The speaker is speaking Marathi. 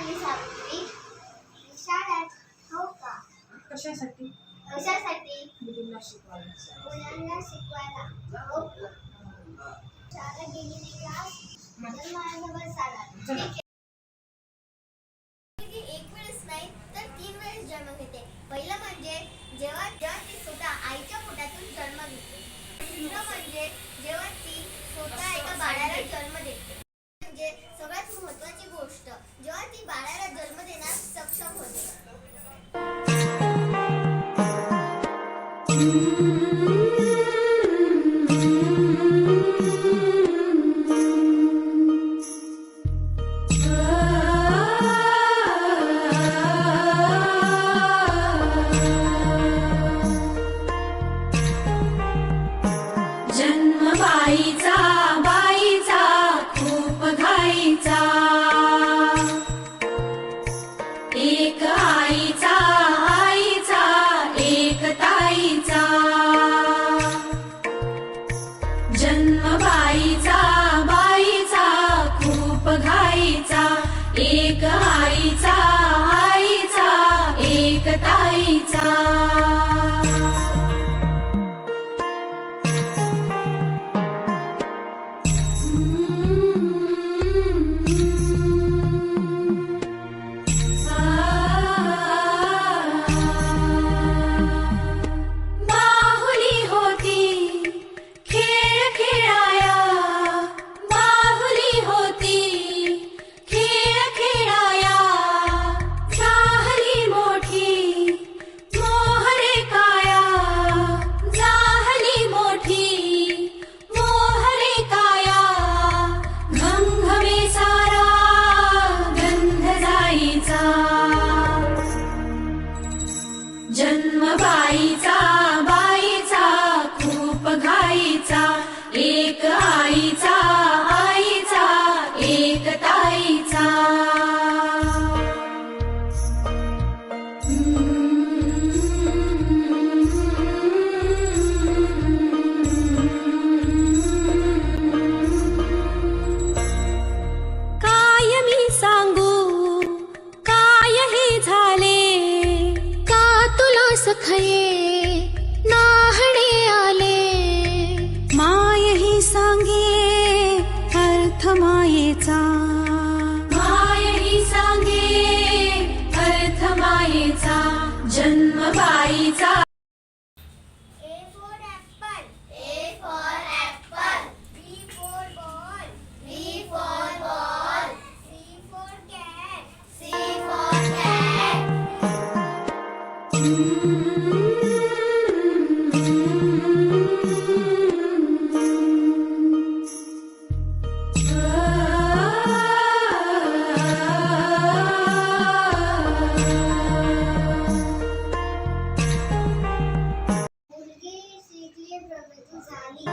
आली सावित्री शाळेत. हो का? कशासाठी? कशासाठी? मुलींना शिकवायला. मुलांना शिकवायला. हो का? शाळेत गेलेली क्लास तर माझ्यासोबत चाला. ठीक आहे. ती एक वेळेस नाही तर 3 वेळेस जन्म घेते. पहिलं म्हणजे जेव्हा ती स्वतः आईच्या पोटातून जन्म घेते. दुसरं म्हणजे जेव्हा ती स्वतः एका बाळाला जन्म देते. म्हणजे सगळ्यात महत्त्वाची गोष्ट जेव्हा ती बाळाला जन्म देण्यास सक्षम होते. जन्म बाईचा खूप घाईचा, एक आईचा एक ताईचा. जन्म बाईचा खूप घाईचा, एक आईचा एक ताईचा. जन्म बाईचा खूप घाईचा, एक आईचा एक ताईचा. काय मी सांगू, काय हे झाले, सखये नाहणे आले. माय ही सांगे अर्थ मायेचा, माय ही सांगे अर्थ मायेचा. जन्म बाईचा. A for apple. A for apple. B for ball. B for ball. C for cat. C for cat. मुलगी शिकली प्रगती झाली.